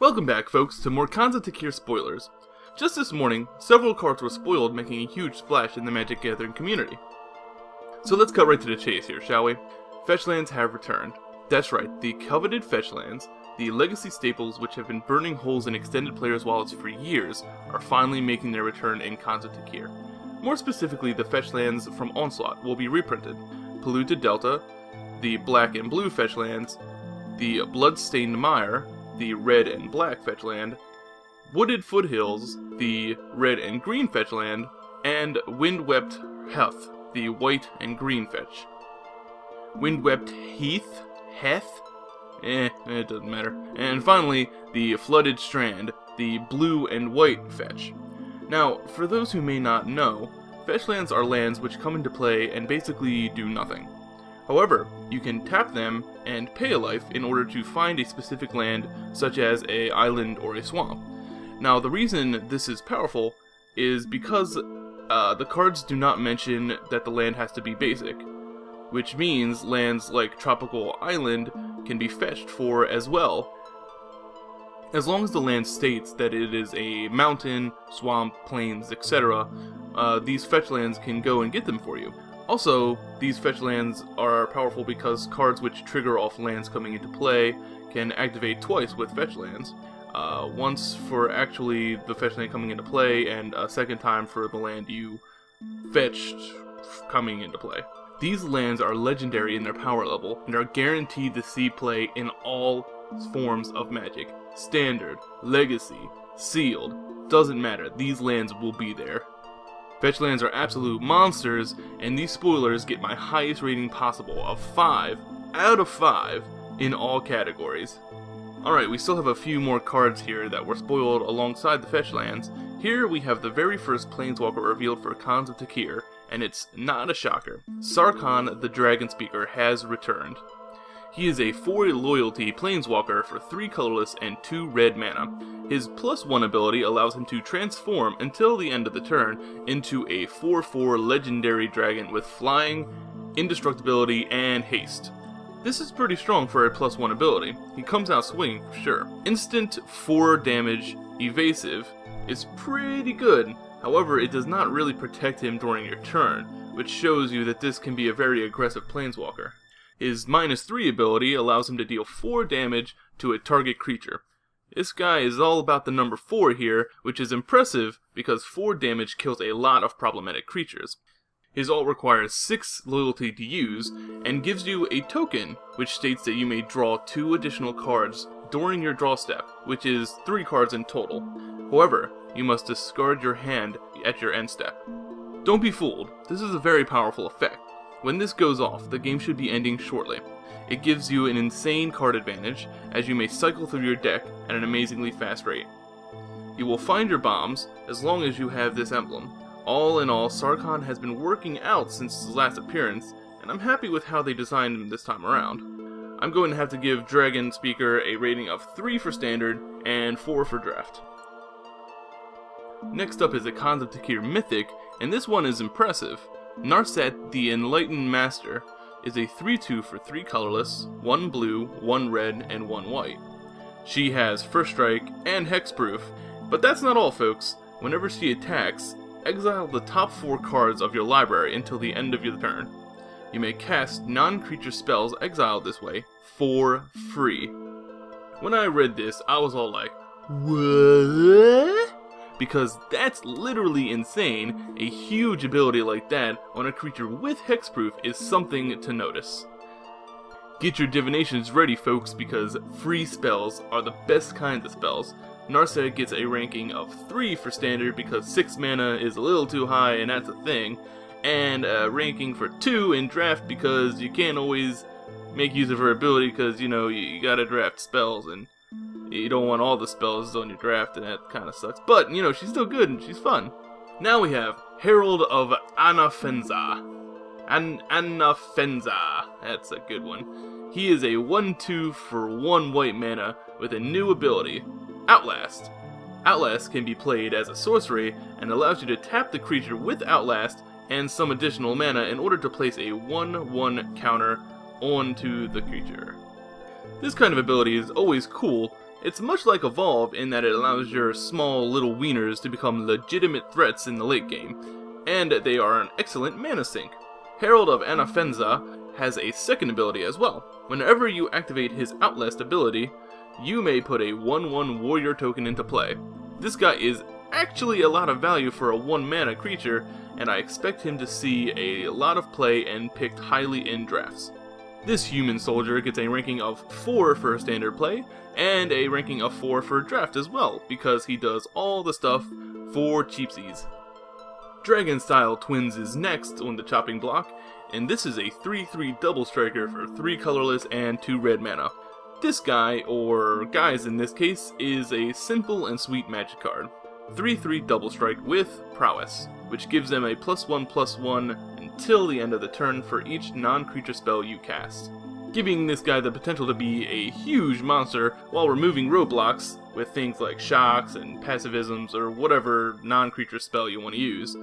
Welcome back, folks, to more Khans of Tarkir spoilers. Just this morning, several cards were spoiled, making a huge splash in the Magic Gathering community. So let's cut right to the chase here, shall we? Fetchlands have returned. That's right, the coveted fetchlands, the legacy staples which have been burning holes in extended players' wallets for years, are finally making their return in Khans of Tarkir. More specifically, the fetchlands from Onslaught will be reprinted. Polluted Delta, the black and blue fetchlands, the Bloodstained Mire, the red and black fetchland, Wooded Foothills, the red and green fetchland, and Windwept Heath, the white and green fetch. Windwept Heath? Heath? It doesn't matter. And finally, the Flooded Strand, the blue and white fetch. Now, for those who may not know, fetchlands are lands which come into play and basically do nothing. However, you can tap them and pay a life in order to find a specific land, such as an island or a swamp. Now, the reason this is powerful is because the cards do not mention that the land has to be basic, which means lands like Tropical Island can be fetched for as well, as long as the land states that it is a mountain, swamp, plains, etc. These fetchlands can go and get them for you. Also, these fetchlands are powerful because cards which trigger off lands coming into play can activate twice with fetchlands. Once for actually the fetchland coming into play, and a second time for the land you fetched coming into play. These lands are legendary in their power level, and are guaranteed to see play in all forms of Magic. Standard, Legacy, Sealed, doesn't matter, these lands will be there. Fetchlands are absolute monsters, and these spoilers get my highest rating possible of 5 out of 5 in all categories. Alright, we still have a few more cards here that were spoiled alongside the fetchlands. Here we have the very first Planeswalker revealed for Khans of Tarkir, and it's not a shocker. Sarkhan, the Dragon Speaker, has returned. He is a 4 loyalty Planeswalker for 3 colorless and 2 red mana. His +1 ability allows him to transform until the end of the turn into a 4/4 legendary dragon with flying, indestructibility, and haste. This is pretty strong for a +1 ability. He comes out swinging for sure. Instant 4 damage evasive is pretty good. However, it does not really protect him during your turn, which shows you that this can be a very aggressive Planeswalker. His -3 ability allows him to deal 4 damage to a target creature. This guy is all about the number 4 here, which is impressive because 4 damage kills a lot of problematic creatures. His ult requires 6 loyalty to use, and gives you a token, which states that you may draw 2 additional cards during your draw step, which is 3 cards in total. However, you must discard your hand at your end step. Don't be fooled, this is a very powerful effect. When this goes off, the game should be ending shortly. It gives you an insane card advantage, as you may cycle through your deck at an amazingly fast rate. You will find your bombs, as long as you have this emblem. All in all, Sarkhan has been working out since his last appearance, and I'm happy with how they designed him this time around. I'm going to have to give Dragon Speaker a rating of 3 for Standard, and 4 for Draft. Next up is a Khans of Tarkir Mythic, and this one is impressive. Narset, the Enlightened Master, is a 3/2 for 3 colorless, 1 blue, 1 red, and 1 white. She has First Strike and Hexproof, but that's not all, folks. Whenever she attacks, exile the top 4 cards of your library until the end of your turn. You may cast non-creature spells exiled this way for free. When I read this, I was all like, what? Because that's literally insane. A huge ability like that on a creature with Hexproof is something to notice. Get your divinations ready, folks, because free spells are the best kinds of spells. Narset gets a ranking of 3 for Standard because 6 mana is a little too high and that's a thing, and a ranking for 2 in Draft because you can't always make use of her ability because, you know, you gotta draft spells and you don't want all the spells on your draft, and that kind of sucks. But, you know, she's still good and she's fun. Now we have Herald of Anafenza. Anafenza. That's a good one. He is a 1/2 for 1 white mana with a new ability, Outlast. Outlast can be played as a sorcery and allows you to tap the creature with Outlast and some additional mana in order to place a 1/1 counter onto the creature. This kind of ability is always cool. It's much like Evolve in that it allows your small little wieners to become legitimate threats in the late game, and they are an excellent mana sink. Herald of Anafenza has a second ability as well. Whenever you activate his Outlast ability, you may put a 1/1 warrior token into play. This guy is actually a lot of value for a 1 mana creature, and I expect him to see a lot of play and picked highly in drafts. This human soldier gets a ranking of 4 for standard play, and a ranking of 4 for draft as well, because he does all the stuff for cheapsies. Dragon Style Twins is next on the chopping block, and this is a 3/3 double striker for 3 colorless and 2 red mana. This guy, or guys in this case, is a simple and sweet magic card. 3/3 double strike with Prowess, which gives them a +1/+1 until the end of the turn for each non-creature spell you cast, giving this guy the potential to be a huge monster while removing roadblocks with things like shocks and passivisms or whatever non-creature spell you want to use.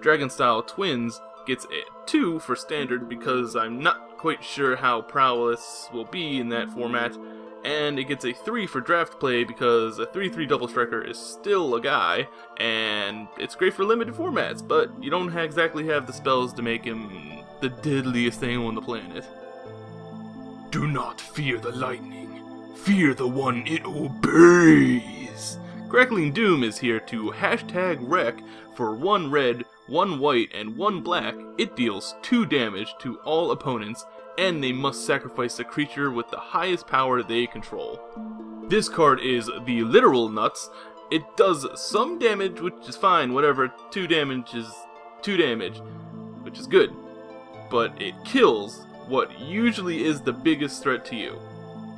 Dragon Style Twins gets a 2 for standard because I'm not quite sure how Prowess will be in that format, and it gets a 3 for draft play because a 3/3 double striker is still a guy, and it's great for limited formats, but you don't exactly have the spells to make him the deadliest thing on the planet. Do not fear the lightning, fear the one it obeys. Crackling Doom is here to #wreck for 1 red, 1 white, and 1 black. It deals 2 damage to all opponents, and they must sacrifice a creature with the highest power they control. This card is the literal nuts. It does some damage, which is fine, whatever. 2 damage is 2 damage, which is good. But it kills what usually is the biggest threat to you.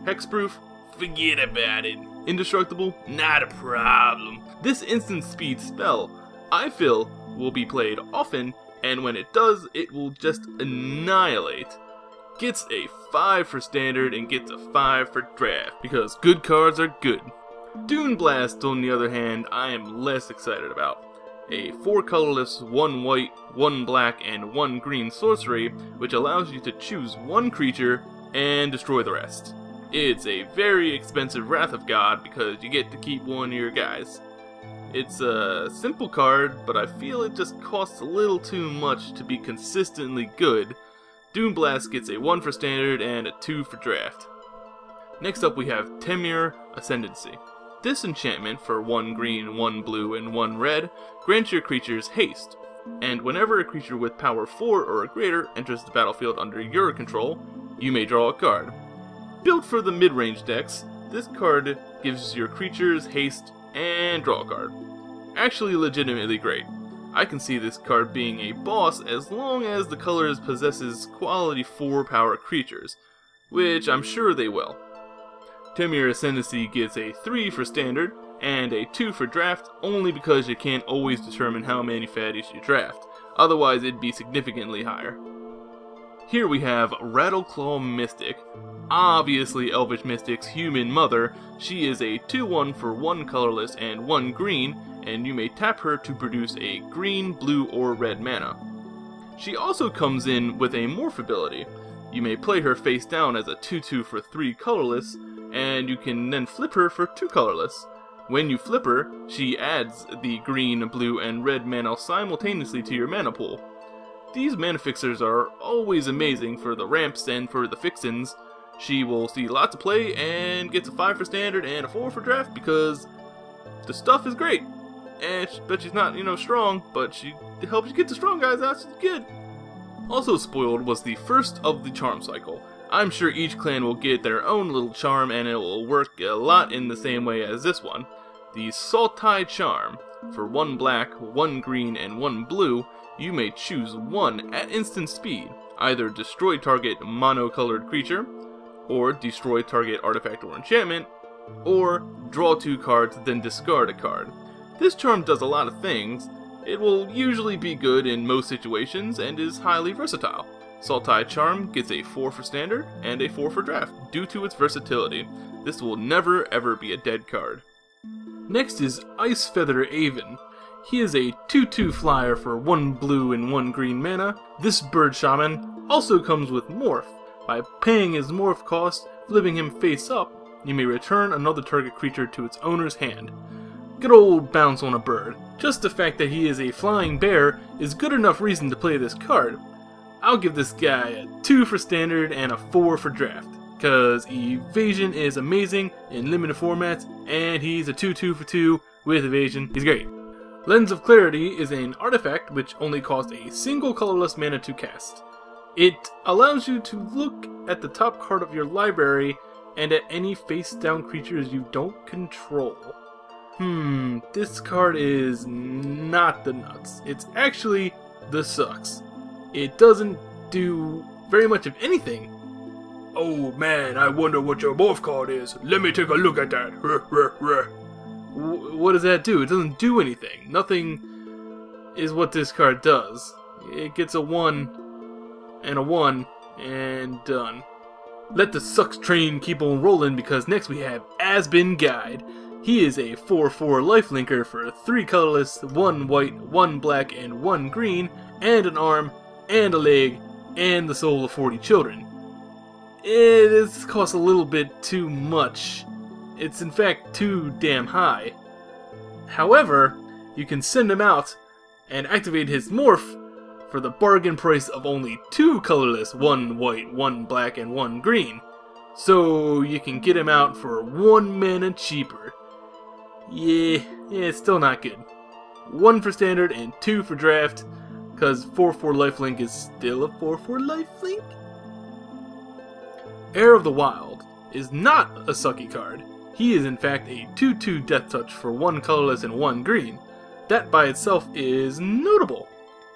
Hexproof? Forget about it. Indestructible? Not a problem. This instant speed spell, I feel, will be played often, and when it does, it will just annihilate. Gets a 5 for standard and gets a 5 for draft, because good cards are good. Dune Blast, on the other hand, I am less excited about. A 4 colorless, 1 white, 1 black, and 1 green sorcery, which allows you to choose 1 creature and destroy the rest. It's a very expensive Wrath of God because you get to keep 1 of your guys. It's a simple card, but I feel it just costs a little too much to be consistently good. Dune Blast gets a 1 for standard and a 2 for draft. Next up we have Temur Ascendancy. This enchantment for 1 green, 1 blue, and 1 red grants your creatures haste, and whenever a creature with power 4 or greater enters the battlefield under your control, you may draw a card. Built for the mid-range decks, this card gives your creatures haste and draw a card. Actually legitimately great. I can see this card being a boss as long as the colors possesses quality 4 power creatures, which I'm sure they will. Temur Ascendancy gets a 3 for standard and a 2 for draft only because you can't always determine how many fatties you draft, otherwise it'd be significantly higher. Here we have Rattleclaw Mystic, obviously Elvish Mystic's human mother. She is a 2/1 for 1 colorless and 1 green, and you may tap her to produce a green, blue, or red mana. She also comes in with a morph ability. You may play her face down as a 2/2 for 3 colorless, and you can then flip her for 2 colorless. When you flip her, she adds the green, blue, and red mana simultaneously to your mana pool. These mana fixers are always amazing for the ramps and for the fixins. She will see lots of play and gets a 5 for standard and a 4 for draft because the stuff is great. And but she's not, strong, but she helps you get the strong guys out, so it's good. Also spoiled was the first of the charm cycle. I'm sure each clan will get their own little charm and it will work a lot in the same way as this one. The Sultai Charm. For 1 black, 1 green, and 1 blue, you may choose 1 at instant speed. Either destroy target mono-colored creature, or destroy target artifact or enchantment, or draw 2 cards then discard a card. This charm does a lot of things. It will usually be good in most situations and is highly versatile. Sultai Charm gets a 4 for standard and a 4 for draft due to its versatility. This will never ever be a dead card. Next is Ice Feather Aven. He is a 2/2 flyer for 1 blue and 1 green mana. This bird shaman also comes with morph. By paying his morph cost, flipping him face up, you may return another target creature to its owner's hand. Good old bounce on a bird. Just the fact that he is a flying bear is good enough reason to play this card. I'll give this guy a 2 for standard and a 4 for draft, cause evasion is amazing in limited formats, and he's a 2/2 for 2 with evasion. He's great. Lens of Clarity is an artifact which only costs a single colorless mana to cast. It allows you to look at the top card of your library and at any face-down creatures you don't control. This card is not the nuts. It's actually the sucks. It doesn't do very much of anything. Oh man, I wonder what your morph card is. Let me take a look at that. What does that do? It doesn't do anything. Nothing is what this card does. It gets a 1 and a 1 and done. Let the sucks train keep on rolling, because next we have Asbin Guide. He is a 4/4 lifelinker for 3 colorless, 1 white, 1 black, and 1 green, and an arm, and a leg, and the soul of 40 children. This costs a little bit too much. It's in fact too damn high. However, you can send him out and activate his morph for the bargain price of only 2 colorless, 1 white, 1 black, and 1 green. So you can get him out for 1 mana cheaper. Yeah, it's still not good. 1 for standard and 2 for draft, cause 4/4 lifelink is still a 4/4 lifelink. Heir of the Wild is not a sucky card. He is in fact a 2/2 death touch for 1 colorless and 1 green. That by itself is notable.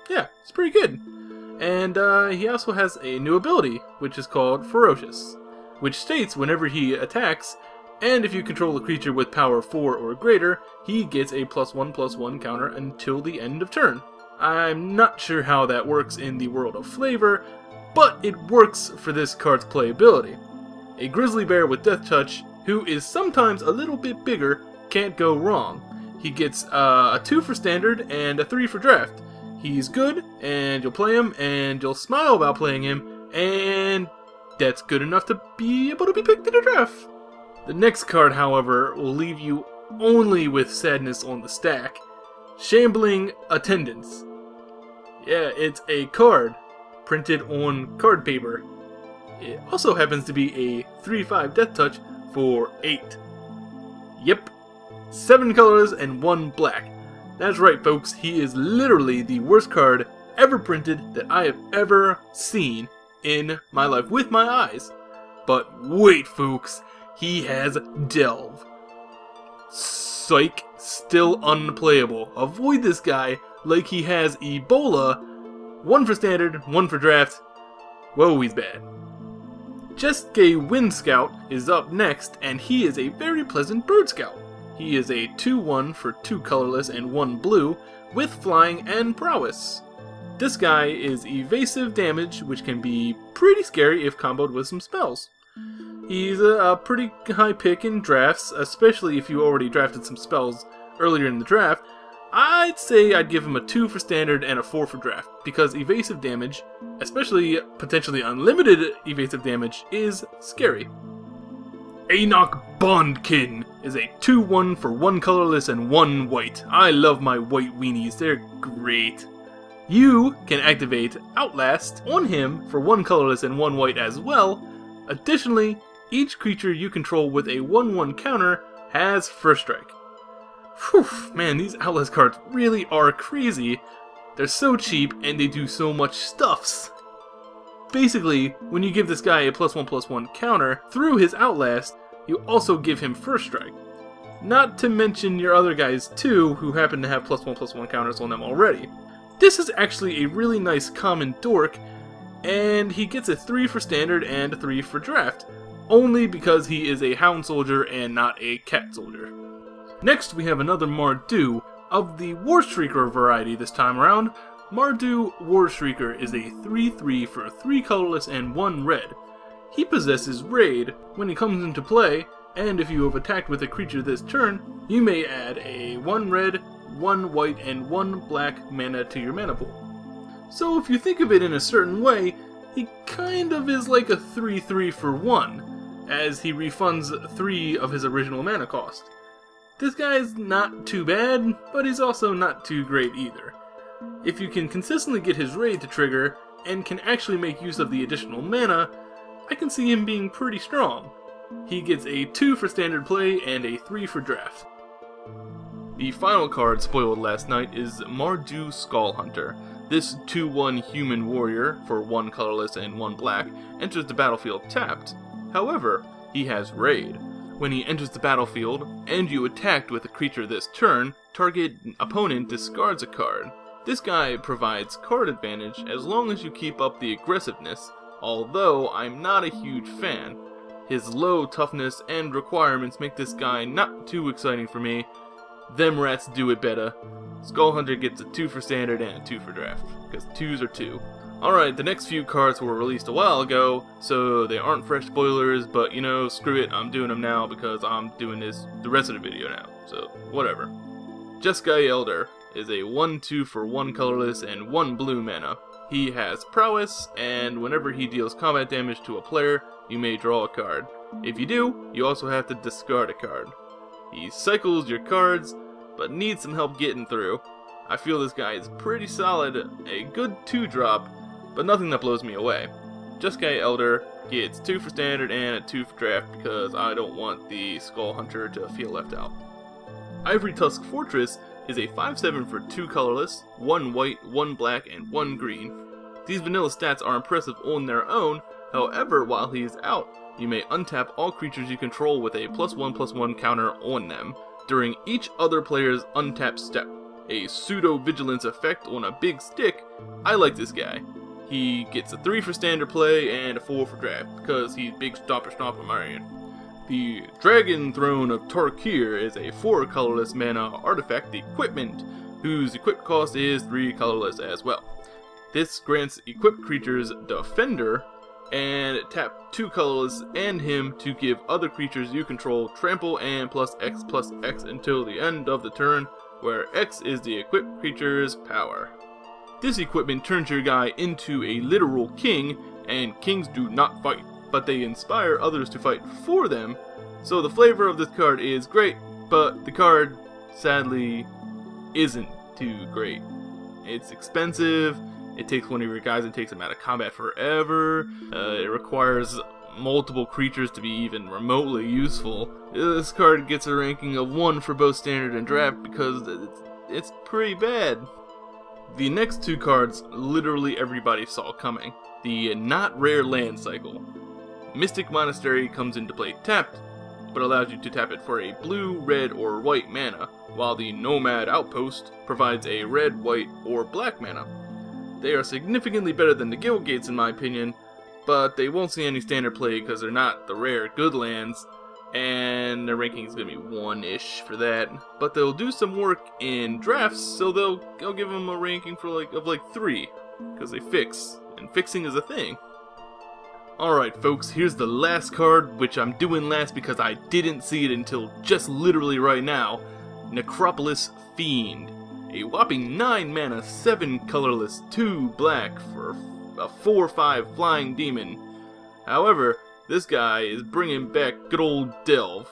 Yeah, it's pretty good. And he also has a new ability, which is called Ferocious, which states whenever he attacks, and if you control a creature with power 4 or greater, he gets a +1/+1 counter until the end of turn. I'm not sure how that works in the world of flavor, but it works for this card's playability. A grizzly bear with death touch, who is sometimes a little bit bigger, can't go wrong. He gets a 2 for standard and a 3 for draft. He's good, and you'll play him, and you'll smile about playing him, and that's good enough to be able to be picked in a draft. The next card, however, will leave you only with sadness on the stack. Shambling Attendance. Yeah, it's a card printed on card paper. It also happens to be a 3/5 death touch for 8. Yep, 7 colors and 1 black. That's right, folks, he is literally the worst card ever printed that I have ever seen in my life with my eyes. But wait, folks, he has Delve. Psych, still unplayable. Avoid this guy like he has Ebola. 1 for standard, 1 for draft. Whoa, he's bad. Jeske Wind Scout is up next, and he is a very pleasant bird scout. He is a 2/1 for 2 colorless and 1 blue, with flying and prowess. This guy is evasive damage, which can be pretty scary if comboed with some spells. He's a pretty high pick in drafts, especially if you already drafted some spells earlier in the draft. I'd say I'd give him a 2 for standard and a 4 for draft, because evasive damage, especially potentially unlimited evasive damage, is scary. Enoch Bondkin is a 2/1 for 1 colorless and 1 white. I love my white weenies, they're great. You can activate Outlast on him for 1 colorless and 1 white as well. Additionally, each creature you control with a 1/1 counter has First Strike. Whew, man, these Outlast cards really are crazy. They're so cheap and they do so much stuffs. Basically, when you give this guy a +1/+1 counter through his Outlast, you also give him First Strike. Not to mention your other guys too, who happen to have +1/+1 counters on them already. This is actually a really nice common dork, and he gets a 3 for standard and a 3 for draft, only because he is a hound soldier and not a cat soldier. Next we have another Mardu, of the War Shrieker variety this time around. Mardu War Shrieker is a 3/3 for 3 colorless and 1 red. He possesses Raid when he comes into play, and if you have attacked with a creature this turn, you may add a 1 red, 1 white, and 1 black mana to your mana pool. So if you think of it in a certain way, he kind of is like a 3/3 for 1, as he refunds 3 of his original mana cost. This guy's not too bad, but he's also not too great either. If you can consistently get his raid to trigger, and can actually make use of the additional mana, I can see him being pretty strong. He gets a 2 for standard play and a 3 for draft. The final card spoiled last night is Mardu Skull Hunter. This 2/1 human warrior, for 1 colorless and 1 black, enters the battlefield tapped. However, he has raid. When he enters the battlefield, and you attacked with a creature this turn, target opponent discards a card. This guy provides card advantage as long as you keep up the aggressiveness, although I'm not a huge fan. His low toughness and requirements make this guy not too exciting for me. Them rats do it better. Skull Hunter gets a 2 for standard and a 2 for draft, because 2s are 2. Alright, the next few cards were released a while ago, so they aren't fresh spoilers, but you know, screw it, I'm doing them now because I'm doing the rest of the video now, so whatever. Jeskai Elder is a 1/2 for 1 colorless and 1 blue mana. He has Prowess, and whenever he deals combat damage to a player, you may draw a card. If you do, you also have to discard a card. He cycles your cards, but needs some help getting through. I feel this guy is pretty solid, a good 2-drop, but nothing that blows me away. Jeskai Elder gets 2 for standard and a 2 for draft because I don't want the Skull Hunter to feel left out. Ivory Tusk Fortress is a 5/7 for 2 colorless, 1 white, 1 black, and 1 green. These vanilla stats are impressive on their own, however, while he is out, you may untap all creatures you control with a +1/+1 counter on them during each other player's untap step. A pseudo-vigilance effect on a big stick. I like this guy. He gets a 3 for standard play and a 4 for draft, because he's big stomper man. The Dragon Throne of Tarkir is a 4 colorless mana artifact equipment, whose equip cost is 3 colorless as well. This grants equipped creatures Defender, and tap 2 colorless and him to give other creatures you control trample and +X/+X until the end of the turn, where X is the equipped creature's power. This equipment turns your guy into a literal king, and kings do not fight, but they inspire others to fight for them, so the flavor of this card is great, but the card, sadly, isn't too great. It's expensive, it takes one of your guys and takes them out of combat forever, it requires multiple creatures to be even remotely useful. This card gets a ranking of 1 for both standard and draft because it's pretty bad. The next 2 cards literally everybody saw coming. The not rare land cycle. Mystic Monastery comes into play tapped, but allows you to tap it for a blue, red, or white mana, while the Nomad Outpost provides a red, white, or black mana. They are significantly better than the Guild Gates in my opinion, but they won't see any standard play because they're not the rare good lands, and their ranking is going to be 1-ish for that. But they'll do some work in drafts, so I'll give them a ranking for like 3, because they fix, and fixing is a thing. Alright folks, here's the last card, which I'm doing last because I didn't see it until just literally right now. Necropolis Fiend. A whopping 9 mana, 7 colorless, 2 black for a 4/5 flying demon. However, this guy is bringing back good old Delve.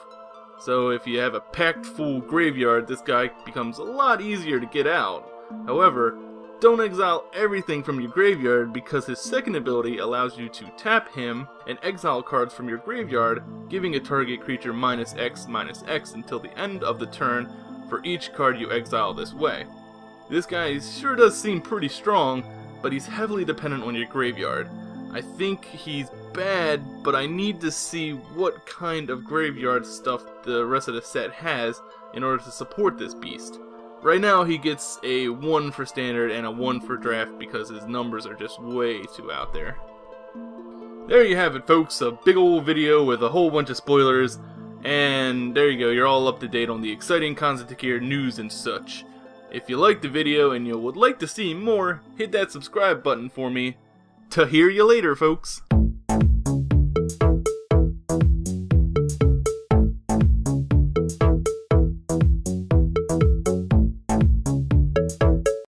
So if you have a packed full graveyard, this guy becomes a lot easier to get out. However, don't exile everything from your graveyard because his second ability allows you to tap him and exile cards from your graveyard, giving a target creature -X/-X until the end of the turn for each card you exile this way. This guy sure does seem pretty strong, but he's heavily dependent on your graveyard. I think he's bad, but I need to see what kind of graveyard stuff the rest of the set has in order to support this beast. Right now he gets a 1 for standard and a 1 for draft because his numbers are just way too out there. There you have it folks, a big old video with a whole bunch of spoilers, and there you go, you're all up to date on the exciting Khans of Tarkir news and such. If you liked the video and you would like to see more, hit that subscribe button for me. To hear you later folks.